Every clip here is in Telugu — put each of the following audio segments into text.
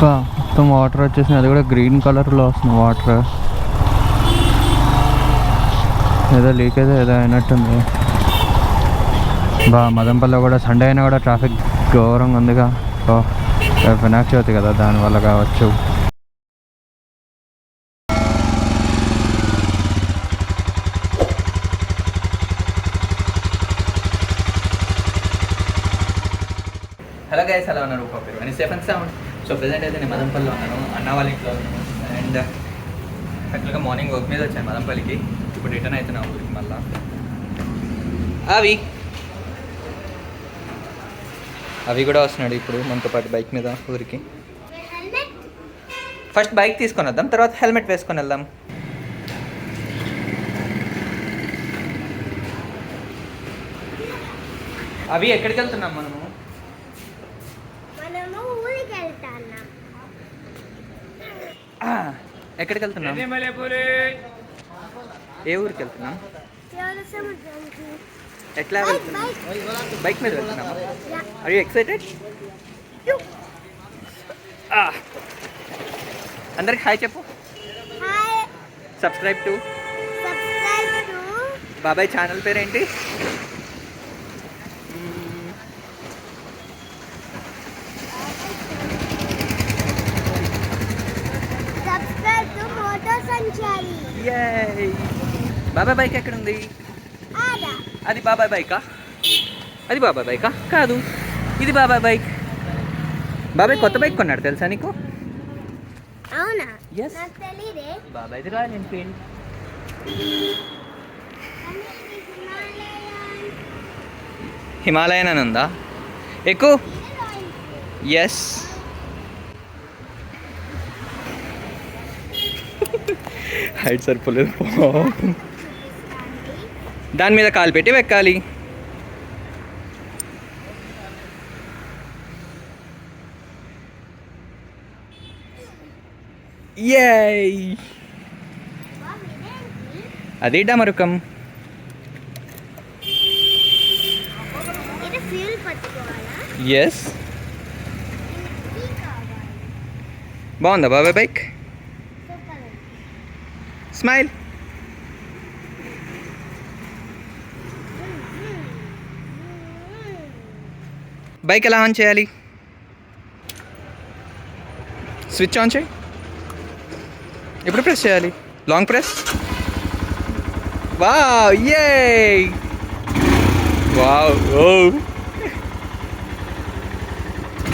బా మొత్తం వాటర్ వచ్చేసింది, అది కూడా గ్రీన్ కలర్లో వస్తుంది వాటర్. ఏదో లీకేజ్ ఏదో అయినట్టుంది. బా మదంపల్లిలో కూడా సండే అయినా కూడా ట్రాఫిక్ ఘోరంగా ఉందిగా. వినాయక చవితి కదా, దానివల్ల కావచ్చు. హలో గైస్, ఎలా ఉన్నారు? పేరు అని safe and sound. So present అయితే నేను మదంపల్లిలో ఉన్నాను, అన్న వాళ్ళ ఇంట్లో ఉన్నాను. అండ్ యాక్చువల్గా మార్నింగ్ వర్క్ మీద వచ్చాను మదంపల్లికి. ఇప్పుడు రిటర్న్ అవుతున్నా ఊరికి మళ్ళీ. అవి కూడా వస్తున్నాడు ఇప్పుడు మనతో పాటు బైక్ మీద ఊరికి. ఫస్ట్ బైక్ తీసుకొని వద్దాం, తర్వాత హెల్మెట్ వేసుకొని వెళ్దాం. అవి ఎక్కడికి వెళ్తున్నాం మనము? ఎక్కడికి వెళ్తున్నాం? ఏ ఊరికి వెళ్తున్నాం? ఎట్లా వెళ్తున్నాం? బైక్ మీద వెళ్తున్నామా? Are you excited? అందరికి హాయ్ చెప్పు. సబ్స్క్రైబ్ టు బాబాయ్ ఛానల్ పేరేంటి? బాబాయ్ బైక్ ఎక్కడుంది? అది బాబాయ్ బైకా? అది బాబాయ్ బైకా? కాదు, ఇది బాబాయ్ బైక్. బాబాయ్ కొత్త బైక్ కొన్నాడు తెలుసా నీకు? అవునా? ఎస్, బాబాయ్ది రాయల్ ఎన్ఫీల్డ్. హిమాలయన్ అని ఉందా? ఎక్కువ. ఎస్, హైట్ సరిపోలేదు. దాని మీద కాలు పెట్టి వెక్కాలి. అది డమరుకం. ఎస్, బాగుందా బాబాయ్ బైక్? స్మైల్. బైక్ ఎలా ఆన్ చేయాలి? స్విచ్ ఆన్ చేయి. ఎప్పుడు ప్రెస్ చేయాలి? Long press. వావ్, యే వావ్. ఓ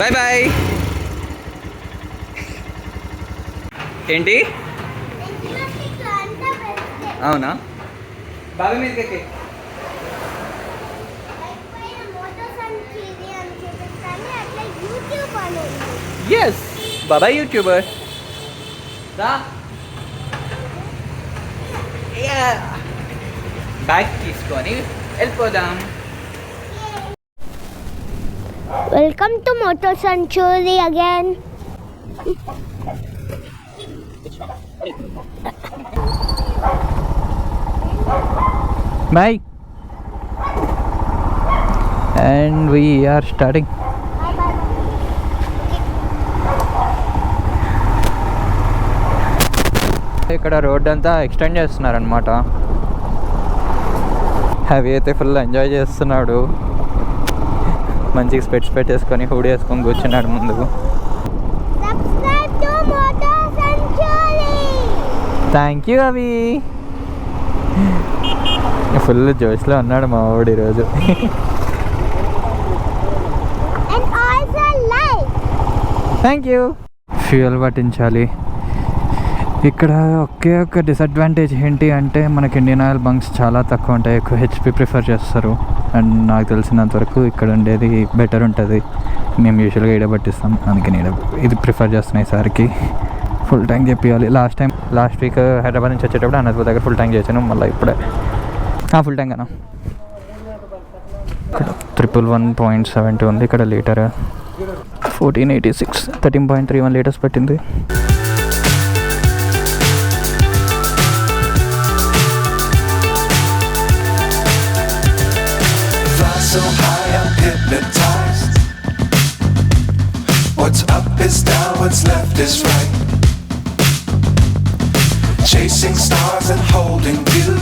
బాయ్ బాయ్. ఏంటి? అవునా? బాబాయ్ మీదకి. ఎస్, బాబాయ్ యూట్యూబర్. బ్యాగ్ తీసుకొని వెళ్ళిపోదాం. Welcome to Motosanchari again. Bye. And we are starting. ఇక్కడ రోడ్ అంతా ఎక్స్టెండ్ చేస్తున్నారనమాట. అవి అయితే ఫుల్ ఎంజాయ్ చేస్తున్నాడు. మంచిగా స్పెట్స్ పెట్టేసుకొని హుడీ వేసుకొని కూర్చున్నాడు ముందుకు. థ్యాంక్ యూ అవి. ఫుల్ జోష్లో ఉన్నాడు మా వాడు ఈరోజు. Thank you. ఫ్యూయల్ పట్టించాలి. ఇక్కడ ఒకే ఒక డిసడ్వాంటేజ్ ఏంటి అంటే మనకి ఇండియన్ ఆయిల్ బంక్స్ చాలా తక్కువ ఉంటాయి, ఎక్కువ హెచ్పి ప్రిఫర్ చేస్తారు. అండ్ నాకు తెలిసినంతవరకు ఇక్కడ ఉండేది బెటర్ ఉంటుంది. మేము యూజువల్గా ఈడ పట్టిస్తాం, అందుకని ఇది ప్రిఫర్ చేస్తున్నాయి ఈసారికి. ఫుల్ ట్యాంక్ చెప్పాలి. లాస్ట్ వీక్ హైదరాబాద్ నుంచి వచ్చేటప్పుడు అనంతపూర్ దగ్గర ఫుల్ ట్యాంక్ చేశాను. మళ్ళీ ఇప్పుడే ఫుల్ ట్యాంక్ అన్నా. ఇక్కడ 111.72 ఉంది. ఇక్కడ లీటర్ 1486, 13.31 లీటర్స్ పట్టింది. So high I'm hypnotized. What's Up is down, what's left is right. Chasing stars and holding you.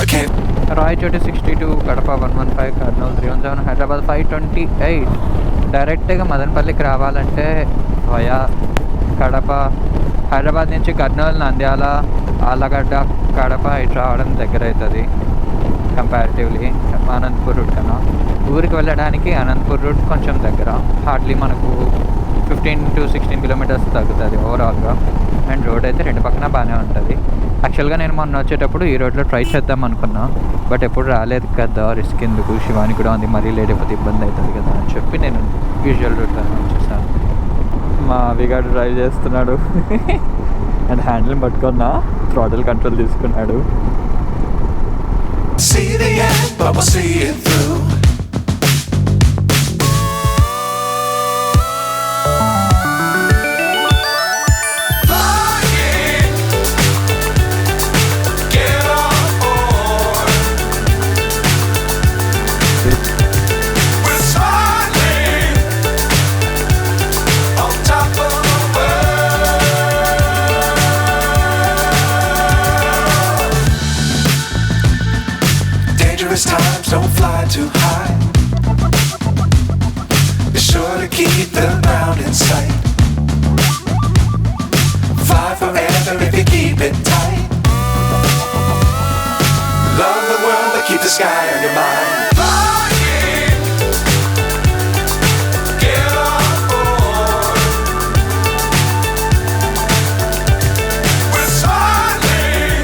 I can't. Rayachoti 62, Kadapa 115, Kurnool 317, Hyderabad 528. డైరెక్ట్గా మదనపల్లికి రావాలంటే వయా కడప, హైదరాబాద్ నుంచి కర్నూలు, నంద్యాల, ఆలగడ్డ, కడప ఇటు రావడం దగ్గర అవుతుంది కంపారిటివ్లీ అనంతపూర్ రూట్ కన్నా. ఊరికి వెళ్ళడానికి అనంతపూర్ రూట్ కొంచెం దగ్గర, హార్డ్లీ మనకు 15 to 16 కిలోమీటర్స్ తగ్గుతుంది ఓవరాల్గా. అండ్ రోడ్ అయితే రెండు పక్కన బాగానే ఉంటుంది. యాక్చువల్గా నేను మొన్న వచ్చేటప్పుడు ఈ రోడ్లో ట్రై చేద్దాం అనుకున్నా, బట్ ఎప్పుడు రాలేదు కదా, రిస్క్ ఎందుకు, శివాని కూడా ఉంది, మరీ లేట్ అయిపోతే ఇబ్బంది అవుతుంది కదా అని చెప్పి నేను యూజువల్ రూట్లో వచ్చేసాను. మా అవిగాడు డ్రైవ్ చేస్తున్నాడు అండ్ హ్యాండిల్ పట్టుకున్నా, థ్రాటిల్ కంట్రోల్ తీసుకున్నాడు. See the end, but we'll see it through. Flying, get on board. We're smiling on top of the world. Dangerous times, don't fly too high. Be sure to keep the ground in sight. Fly forever if you keep it tight. Love the world, but keep the sky on your mind. Flying, get on board. We're smiling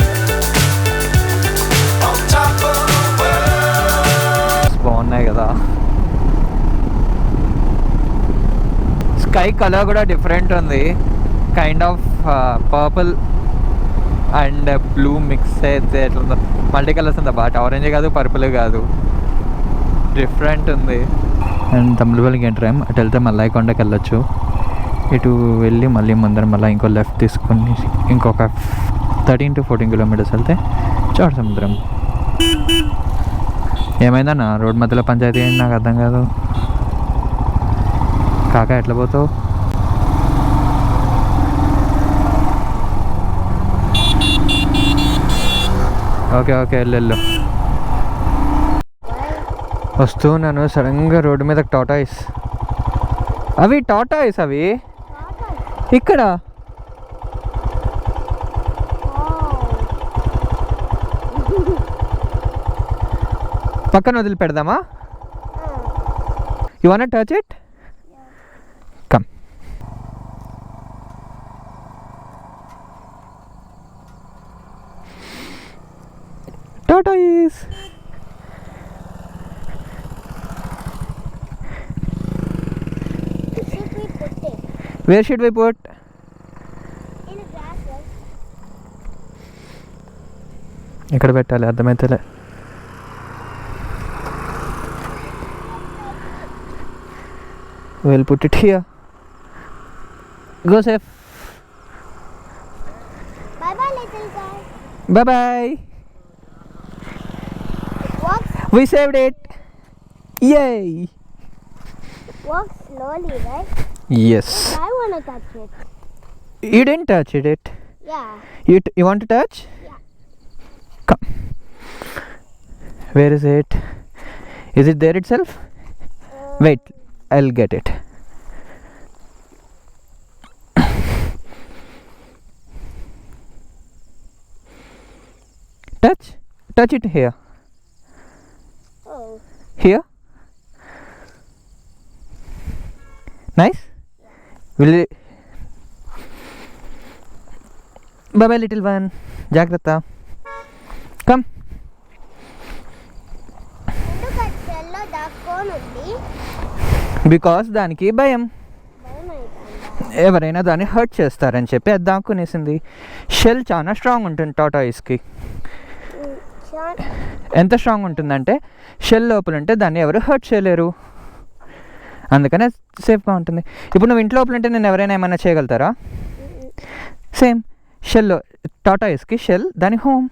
on top of the world. బాగున్నాయి కదా. స్కై కలర్ కూడా డిఫరెంట్ ఉంది, kind of purple and blue mix అయితే ఎట్లా మల్టీ కలర్స్ ఉంది, బట్ ఆరెంజ్ కాదు, పర్పుల్ కాదు, డిఫరెంట్ ఉంది. అండ్ తమిళపల్లికి ఎంటర్ అయ్యాం. అటు వెళ్తే మల్లాయకొండకి వెళ్ళొచ్చు. ఇటు వెళ్ళి మళ్ళీ ముందర మళ్ళీ ఇంకో లెఫ్ట్ తీసుకొని ఇంకొక 13 to 14 కిలోమీటర్స్ వెళ్తే చోట సముద్రం. ఏమైందన్నా రోడ్ మధ్యలో పంచాయతీ ఏంటి నాకు అర్థం కాదు. కాక ఎట్లా పోతావు? ఓకే ఓకే వెళ్ళు. వస్తూ నన్ను సడన్గా రోడ్డు మీద టాటాయిస్, అవి టాటాయిస్, అవి ఇక్కడ పక్కన వదిలి పెడదామా? You want touch it? Come. Tortoise. Where should we put? In the grasses. ఇక్కడ పెట్టాలి, అర్థమైతేలే. We'll put it here. Go safe. Bye bye, little guy. Bye bye. Walk, We saved it. Yay. walk slowly, right? Yes. I wanna touch it. You didn't touch it. Yeah. You want to touch? Yeah. Come. Where is it? Is it there itself? Wait, I'll get it. Touch it here. Oh. Here. Nice. Will it? Bye bye little one. Jagrata. Come. ఎందుకు ఆ చెల్లో దాక్కోనుంది? బికాస్ దానికి భయం, భయం అవుతుందా? ఎవరైనా దాన్ని హర్ట్ చేస్తారని చెప్పి అది దాక్కునేసింది. షెల్ చాలా స్ట్రాంగ్ ఉంటుంది టాటాయిస్కి. ఎంత స్ట్రాంగ్ ఉంటుందంటే షెల్ లోపల ఉంటే దాన్ని ఎవరు హర్ట్ చేయలేరు, అందుకనే సేఫ్గా ఉంటుంది. ఇప్పుడు నువ్వు ఇంట్లో లోపల ఉంటే నేను ఎవరైనా ఏమైనా చేయగలుగుతారా? సేమ్ షెల్, టాటాయిస్కి షెల్ దాని home.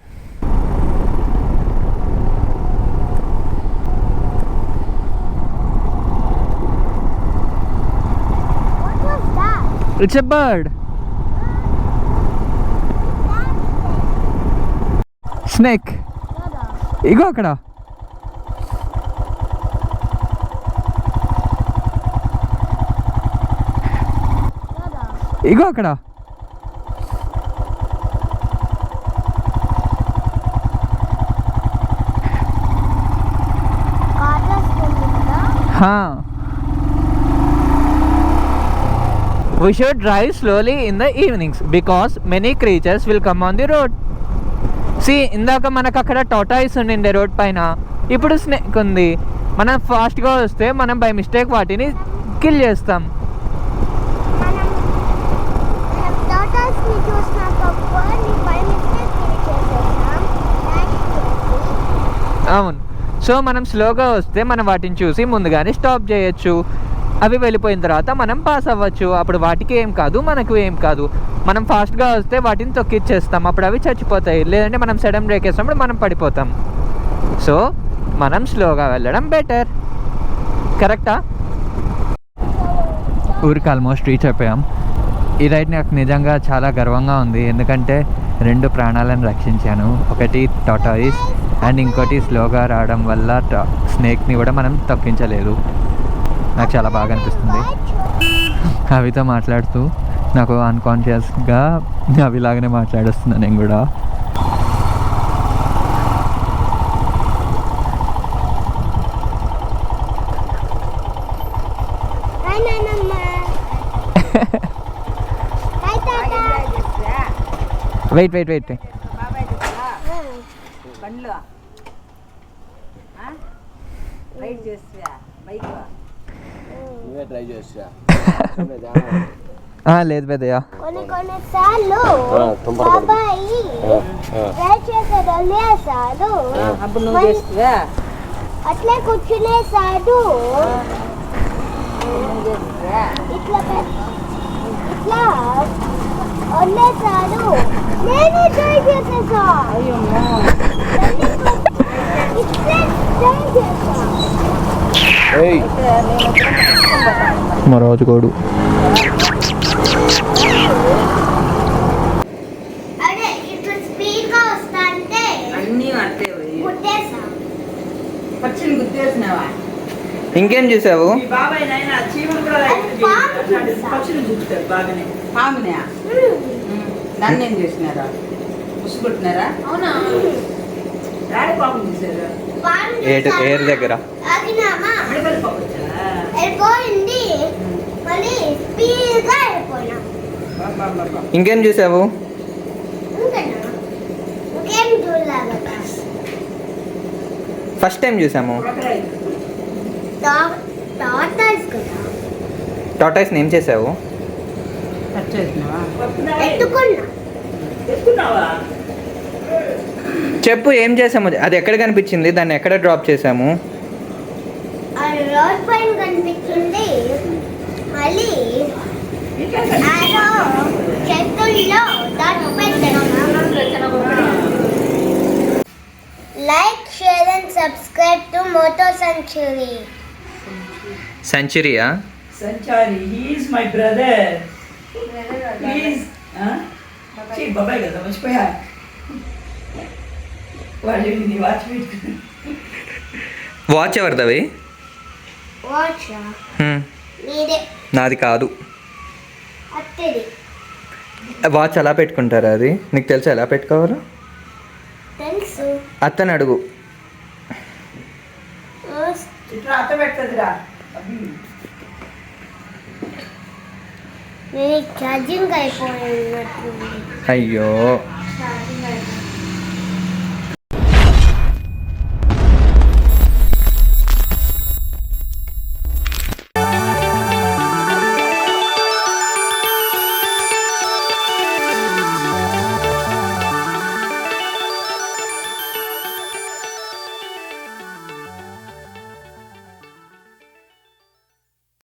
It's a bird. Snake. ఇగో అక్కడ. ఇగో అక్కడ. We should drive slowly in the evenings because many creatures will come on the road. See, ఇందాక మనకు అక్కడ టాటాయిస్ ఉండిండే రోడ్ పైన, ఇప్పుడు స్నేక్ ఉంది. మనం ఫాస్ట్గా వస్తే మనం బై మిస్టేక్ వాటిని కిల్ చేస్తాం. అవును. సో మనం స్లోగా వస్తే మనం వాటిని చూసి ముందుగానే స్టాప్ చేయొచ్చు. అవి వెళ్ళిపోయిన తర్వాత మనం పాస్ అవ్వచ్చు. అప్పుడు వాటికి ఏం కాదు, మనకు ఏం కాదు. మనం ఫాస్ట్గా వస్తే వాటిని తొక్కిచ్చేస్తాం, అప్పుడు అవి చచ్చిపోతాయి. లేదంటే మనం సడన్ బ్రేక్ వేసినప్పుడు మనం పడిపోతాం. సో మనం స్లోగా వెళ్ళడం బెటర్. కరెక్టా? ఊరికి ఆల్మోస్ట్ రీచ్ అయిపోయాం. ఈ రైడ్ నాకు నిజంగా చాలా గర్వంగా ఉంది, ఎందుకంటే 2 ప్రాణాలను రక్షించాను. ఒకటి టాటాయిస్ అండ్ ఇంకోటి స్లోగా రావడం వల్ల స్నేక్ని కూడా మనం తొక్కించలేదు. నాకు చాలా బాగా అనిపిస్తుంది. అవితో మాట్లాడుతూ నాకు అన్కాన్షియస్గా అవిలాగానే మాట్లాడుస్తున్నాను నేను కూడా. వెయిట్ వెయిట్ వెయిట్ లేదు పెద్దయ్య. కొన్నిసార్లు బాబాయి రైడ్ చేసేది వదిలేసాడు, అట్లే కూర్చునేసాడు. ఇట్లా ఇట్లా వదిలేసాడు, నేనే ట్రై చేసేసా. ఇట్లే ట్రై చేసా. మా రాజుగోడు. అదే ఇట్లా స్పీడ్ గా వస్తా అంటే అన్నీ అట్టే గుద్దేసా. పచ్చిని గుర్తేసినావా? ఇంకేం చూసావు? మీ బాబాయ్ నాయన చీమలు కూడా పచ్చిని చూస్తారు బాగానే. పామునే దాన్ని ఏం చేసినారా? ముసుగుట్టినారా? అవునా? రాడి పాము చూసారా? ఏరు దగ్గర వెళ్ళిపోయింది, మళ్ళీ స్పీడ్ గా వెళ్ళిపోయినా. ఇంకేం చూసావు? ఇంకేం చూడలేదు. ఫస్ట్ టైం చూసాము. టాటాయిస్ ఏం చేసావు? చెప్పు, ఏం చేసాము? అది ఎక్కడ కనిపించింది? దాన్ని ఎక్కడ డ్రాప్ చేసాము? రోడ్ పైన కనిపించింది, మళ్ళీ చెట్టుల్లో like, share and subscribe to Motosanchari. సెంచరీయా? సంచారి, he is my brother. Please, బాబాయ్ కదా మర్చిపోయా. వాళ్ళు నీ వాచ్ పెట్టుకుని. వాచ్ ఎవరిదవి? నాది కాదు. వాచ్ ఎలా పెట్టుకుంటారా? అది నీకు తెలుసా ఎలా పెట్టుకోవాలో? తెలుసు. అత్తని అడుగు. ఇట్లా అత్త పెడుతుందిరా. ఛార్జింగ్ అయిపోయినట్టుంది. అయ్యో. సరే.